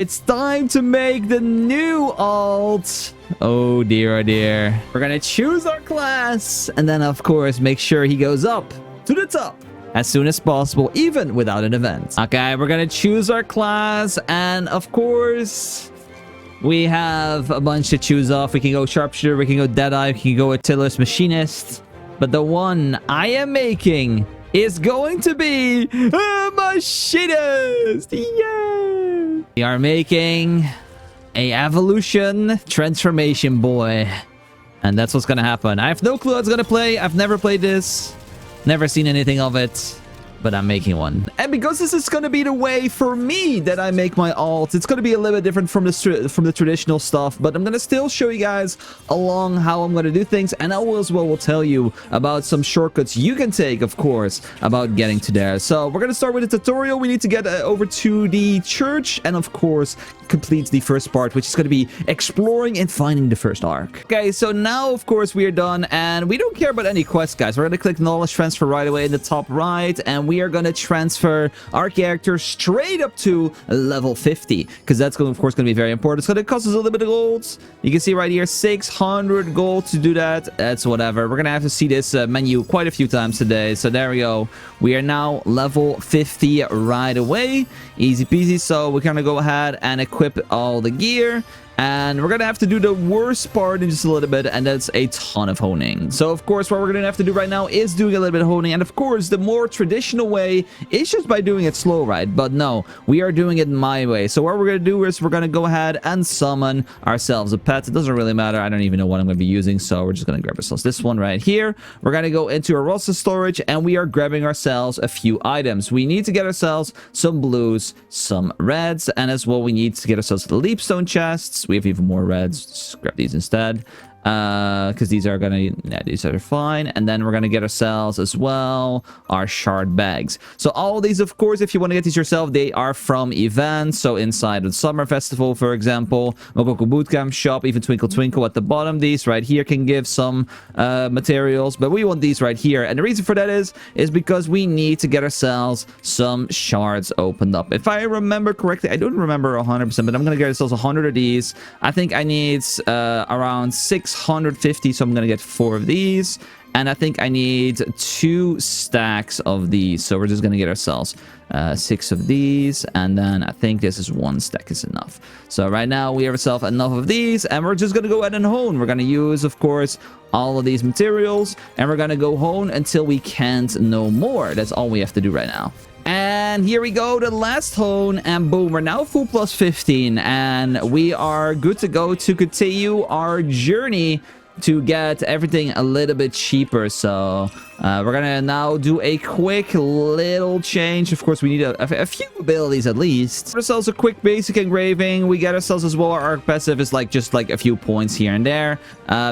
It's time to make the new alt. Oh dear, oh dear. We're gonna choose our class and then of course make sure he goes up to the top as soon as possible, even without an event. Okay, we're gonna choose our class and of course we have a bunch to choose off. We can go sharpshooter, we can go deadeye, we can go artillerist machinist, but the one I am making is going to be a machinist. Yeah, we are making a evolution transformation boy, and that's what's gonna happen. I have no clue how it's gonna play. I've never played this, never seen anything of it, but I'm making one. And because this is going to be the way for me that I make my alt, it's going to be a little bit different from the traditional stuff, but I'm going to still show you guys along how I'm going to do things, and I will as well will tell you about some shortcuts you can take, of course, about getting to there. So we're going to start with a tutorial. We need to get over to the church and, of course, complete the first part, which is going to be exploring and finding the first ark. Okay, so now, of course, we are done, and we don't care about any quests, guys. We're going to click knowledge transfer right away in the top right, and we are going to transfer our character straight up to level 50, because that's going, of course, going to be very important. It's going to cost us a little bit of gold. You can see right here, 600 gold to do that. That's whatever. We're going to have to see this menu quite a few times today. So there we go. We are now level 50 right away. Easy peasy. So we're going to go ahead and equip all the gear. And we're going to have to do the worst part in just a little bit, and that's a ton of honing. So, of course, what we're going to have to do right now is doing a little bit of honing. And, of course, the more traditional way is just by doing it slow, right? But no, we are doing it my way. So what we're going to do is we're going to go ahead and summon ourselves a pet. It doesn't really matter. I don't even know what I'm going to be using, so we're just going to grab ourselves this one right here. We're going to go into our roster storage, and we are grabbing ourselves a few items. We need to get ourselves some blues, some reds, and as well, we need to get ourselves the leapstone chests. We have even more reds. Just grab these instead, because these are gonna, yeah, these are fine. And then we're gonna get ourselves as well our shard bags. So all of these, of course, if you want to get these yourself, they are from events. So inside the summer festival, for example, Mokoko bootcamp shop, even Twinkle Twinkle at the bottom. These right here can give some materials, but we want these right here, and the reason for that is because we need to get ourselves some shards opened up. If I remember correctly, I don't remember 100%, but I'm gonna get ourselves 100 of these. I think I need around 650, so I'm gonna get 4 of these, and I think I need 2 stacks of these, so we're just gonna get ourselves 6 of these, and then I think this is 1 stack is enough. So right now we have ourselves enough of these, and we're just gonna go ahead and hone. We're gonna use, of course, all of these materials, and we're gonna go hone until we can't no more. That's all we have to do right now. And here we go, the last hone, and boom, we're now full plus 15, and we are good to go to continue our journey to get everything a little bit cheaper. So we're gonna now do a quick little change. Of course, we need a few abilities at least. Get ourselves a quick basic engraving. We get ourselves as well our passive is just like a few points here and there,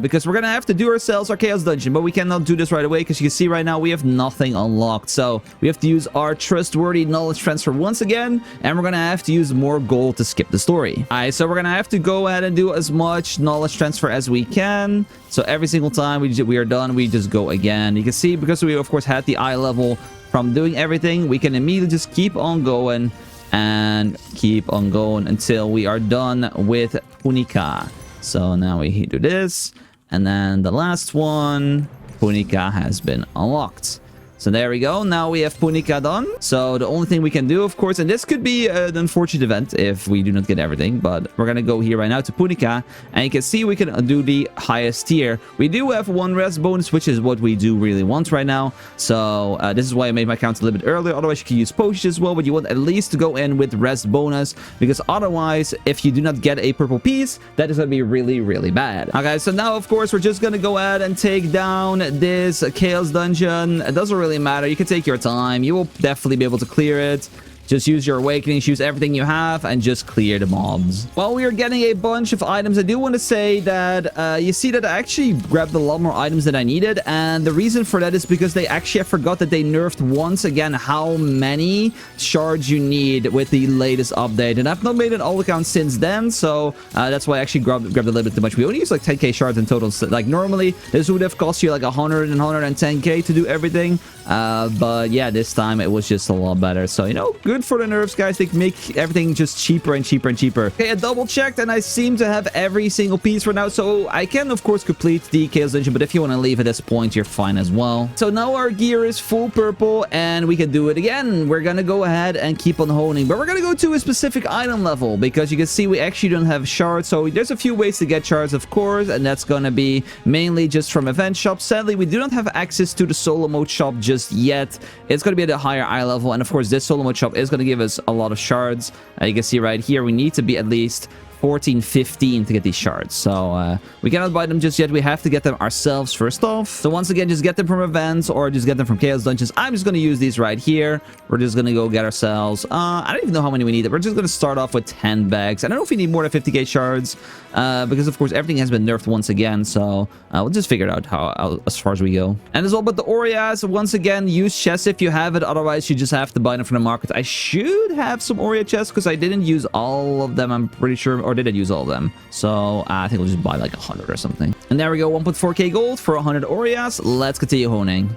because we're gonna have to do ourselves our chaos dungeon, but we cannot do this right away because you can see right now we have nothing unlocked. So we have to use our trustworthy knowledge transfer once again, and we're gonna have to use more gold to skip the story. All right, so we're gonna have to go ahead and do as much knowledge transfer as we can. So every single time we are done, we just go again. You can see, because we of course had the eye level from doing everything, we can immediately just keep on going and keep on going until we are done with Punika. So now we do this, and then the last one, Punika has been unlocked. So there we go. Now we have Punika done. So the only thing we can do, of course, and this could be an unfortunate event if we do not get everything, but we're going to go here right now to Punika, and you can see we can do the highest tier. We do have 1 rest bonus, which is what we do really want right now. So this is why I made my count a little bit earlier. Otherwise, you can use potions as well, but you want at least to go in with rest bonus, because otherwise, if you do not get a purple piece, that is going to be really, really bad. Okay, so now, of course, we're just going to go ahead and take down this chaos dungeon. It doesn't really matter. You can take your time. You will definitely be able to clear it. Just use your awakenings, use everything you have, and just clear the mobs. While we are getting a bunch of items, I do want to say that you see that I actually grabbed a lot more items than I needed, and the reason for that is because they actually, I forgot that they nerfed once again how many shards you need with the latest update, and I've not made an all account since then, so that's why I actually grabbed a little bit too much. We only use like 10k shards in total. So, like normally this would have cost you like 100 and 110k to do everything, but yeah, this time it was just a lot better. So, you know, good good for the nerfs, guys. They make everything just cheaper and cheaper and cheaper. Okay, I double checked and I seem to have every single piece for now. So I can, of course, complete the Chaos Dungeon. But if you want to leave at this point, you're fine as well. So now our gear is full purple and we can do it again. We're going to go ahead and keep on honing. But we're going to go to a specific item level because you can see we actually don't have shards. So there's a few ways to get shards, of course. And that's going to be mainly just from event shops. Sadly, we do not have access to the solo mode shop just yet. It's going to be at a higher eye level. And of course, this solo mode shop is going to give us a lot of shards. You can see right here, we need to be at least 14, 15 to get these shards. So we cannot buy them just yet. We have to get them ourselves first off. So once again, just get them from events or just get them from Chaos Dungeons. I'm just going to use these right here. We're just going to go get ourselves, I don't even know how many we need. We're just going to start off with 10 bags. I don't know if we need more than 50k shards because of course everything has been nerfed once again. So we'll just figure it out how as far as we go. And as well, but the orehas, once again, use chests if you have it. Otherwise, you just have to buy them from the market. I should have some Oreo chests because I didn't use all of them, I'm pretty sure. Or did I use all of them? So I think we'll just buy like 100 or something. And there we go, 1.4k gold for 100 orehas. Let's continue honing.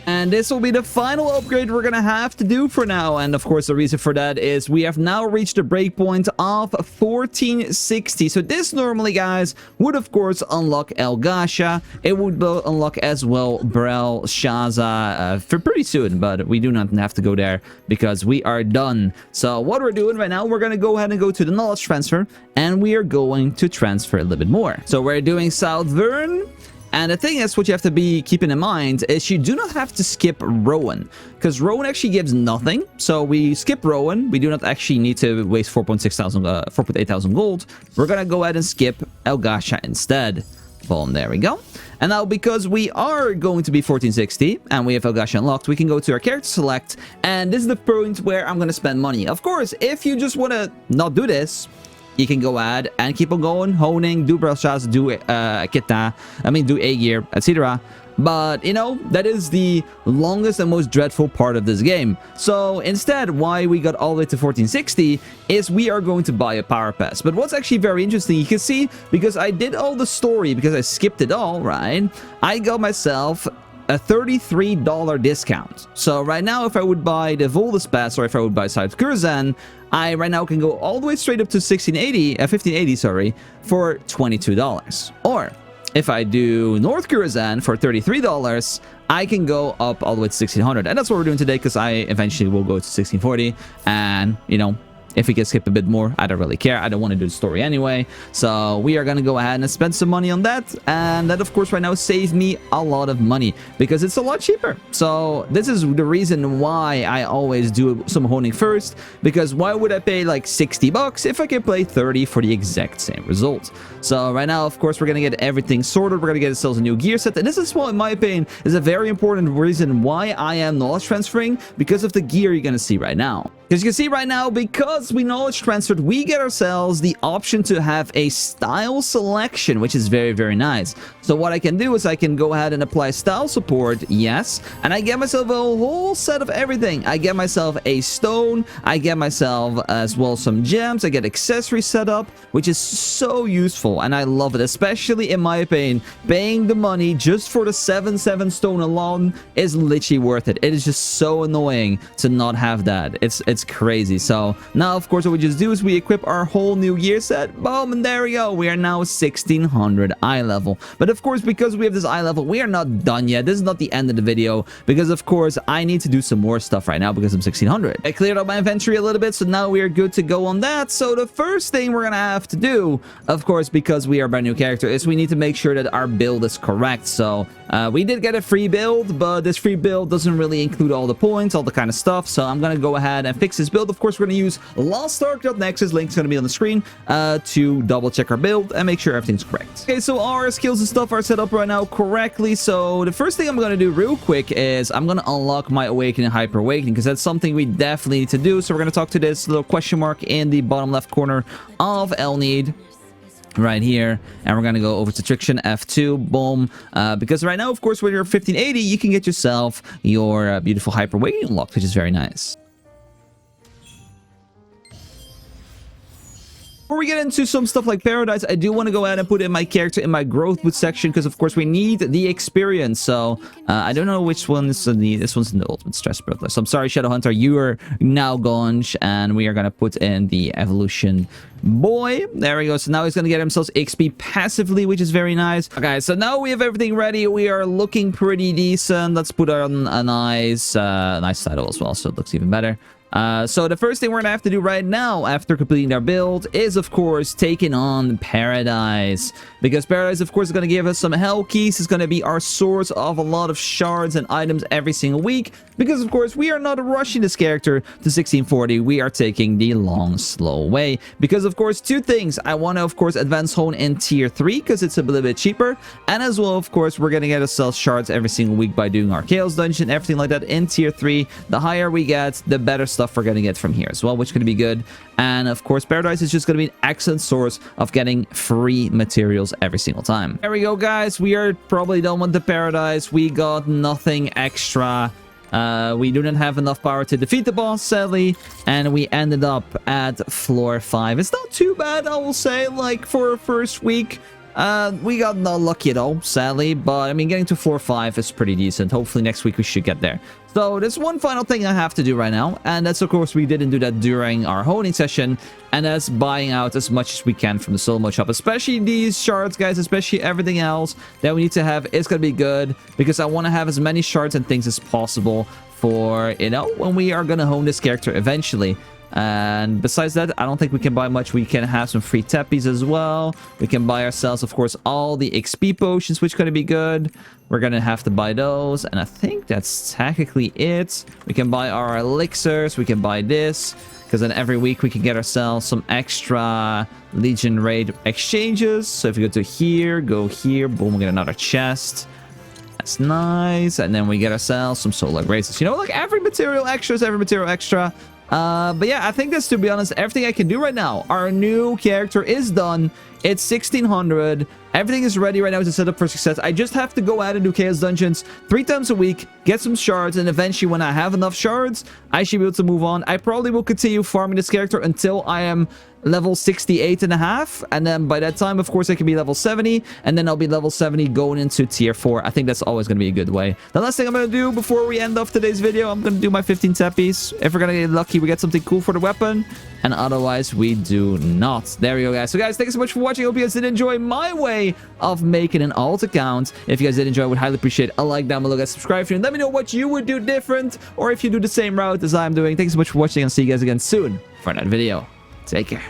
And this will be the final upgrade we're gonna have to do for now. And of course, the reason for that is we have now reached the breakpoint of 1460. So this normally, guys, would of course unlock El Gasha. It would unlock as well Brel Shaza for pretty soon, but we do not have to go there because we are done. So what we're doing right now, we're gonna go ahead and go to the knowledge transfer, and we are going to transfer a little bit more. So we're doing South Vern. And the thing is, what you have to be keeping in mind is you do not have to skip Rowan, because Rowan actually gives nothing. So we skip Rowan. We do not actually need to waste 4.8 thousand gold. We're going to go ahead and skip El Gasha instead. Boom, there we go. And now because we are going to be 1460 and we have El Gasha unlocked, we can go to our character select. And this is the point where I'm going to spend money. Of course, if you just want to not do this, you can go ahead and keep on going, honing, do Brelshas, do Kita, do A-Gear, etc. But, you know, that is the longest and most dreadful part of this game. So, instead, why we got all the way to 1460 is we are going to buy a power pass. But what's actually very interesting, you can see, because I did all the story, because I skipped it all, right? I got myself a $33 discount. So right now, if I would buy the Voldus Pass or if I would buy South Kurzan, I right now can go all the way straight up to 1580, sorry, for $22. Or if I do North Kurzan for $33, I can go up all the way to 1600. And that's what we're doing today, because I eventually will go to 1640. And, you know, if we can skip a bit more, I don't really care. I don't want to do the story anyway. So we are going to go ahead and spend some money on that. And that, of course, right now saved me a lot of money because it's a lot cheaper. So this is the reason why I always do some honing first. Because why would I pay like 60 bucks if I can play 30 for the exact same result? So right now, of course, we're going to get everything sorted. We're going to get ourselves a new gear set. And this is what, in my opinion, is a very important reason why I am knowledge transferring, because of the gear you're going to see right now. As you can see right now, because we knowledge transferred, we get ourselves the option to have a style selection, which is very, very nice. So what I can do is I can go ahead and apply style support, yes, and I get myself a whole set of everything. I get myself a stone, I get myself as well some gems, I get accessory setup, which is so useful, and I love it, especially in my opinion. Paying the money just for the 7/7 stone alone is literally worth it. It is just so annoying to not have that. It's crazy. So now, of course, what we just do is we equip our whole new gear set. Boom, and there we go. We are now 1600 eye level. But of course, because we have this eye level, we are not done yet. This is not the end of the video, because of course I need to do some more stuff right now because I'm 1600. I cleared out my inventory a little bit, so now we are good to go on that. So the first thing we're gonna have to do, of course, because we are a brand new character, is we need to make sure that our build is correct. So we did get a free build, but this free build doesn't really include all the points, all the kind of stuff. So I'm gonna go ahead and fix this build. Of course, we're going to use Lost Ark. Next, his link's going to be on the screen to double check our build and make sure everything's correct. Okay, so our skills and stuff are set up right now correctly. So the first thing I'm going to do real quick is I'm going to unlock my Awakening, Hyper Awakening, because that's something we definitely need to do. So we're going to talk to this little question mark in the bottom left corner of Elneed right here, and we're gonna go over to Triction F2, boom, because right now, of course, when you're 1580, you can get yourself your beautiful Hyper Awakening unlocked, which is very nice. Before we get into some stuff like Paradise, I do want to go ahead and put in my character in my growth boost section because, of course, we need the experience. So, I don't know which one's in the... This one's in the Ultimate Stress Brother. So, I'm sorry, Shadow Hunter. You are now gone, and we are going to put in the Evolution Boy. There we go. So, now he's going to get himself XP passively, which is very nice. Okay, so now we have everything ready. We are looking pretty decent. Let's put on a nice title as well, so it looks even better. So the first thing we're gonna have to do right now after completing our build is, of course, taking on Paradise, because Paradise, of course, is going to give us some hell keys. It's going to be our source of a lot of shards and items every single week, because, of course, we are not rushing this character to 1640. We are taking the long, slow way, because, of course, two things. I want to, of course, advance hone in tier 3 because it's a little bit cheaper, and as well, of course, we're going to get ourselves shards every single week by doing our Chaos Dungeon, everything like that in tier 3. The higher we get, the better stuff we're going to get from here as well, which is going to be good. And of course, Paradise is just going to be an excellent source of getting free materials every single time. There we go, guys. We are probably done with the Paradise. We got nothing extra. We do not have enough power to defeat the boss, sadly, and we ended up at floor 5. It's not too bad, I will say, like, for a first week. We got not lucky at all, sadly, but I mean, getting to floor 5 is pretty decent. Hopefully next week we should get there. So there's one final thing I have to do right now, and that's, of course, we didn't do that during our honing session, and that's buying out as much as we can from the solo mode shop, especially these shards, guys, especially everything else that we need to have is going to be good, because I want to have as many shards and things as possible for, you know, when we are going to hone this character eventually. And besides that, I don't think we can buy much. We can have some free tappies as well. We can buy ourselves, of course, all the XP potions, which is going to be good. We're going to have to buy those, and I think that's technically it. We can buy our elixirs. We can buy this, because then every week we can get ourselves some extra Legion Raid exchanges. So if you go to here, go here, boom, we get another chest. That's nice. And then we get ourselves some solar graces. You know, like every material extra is every material extra. But yeah, I think that's, to be honest, everything I can do right now. Our new character is done. It's 1600. Everything is ready right now to set up for success. I just have to go out and do Chaos Dungeons 3 times a week, get some shards, and eventually when I have enough shards, I should be able to move on. I probably will continue farming this character until I am level 68.5, and then by that time, of course, I can be level 70, and then I'll be level 70 going into tier 4. I think that's always going to be a good way. The last thing I'm going to do before we end off today's video, I'm going to do my 15 tappies. If we're going to get lucky, we get something cool for the weapon, and otherwise we do not. There we go, guys. So guys, thank you so much for watching. I hope you guys did enjoy my way of making an alt account. If you guys did enjoy, I would highly appreciate a like down below, guys. Subscribe if you, and let me know what you would do different, or if you do the same route as I'm doing. Thanks so much for watching, and see you guys again soon for another video. Take care.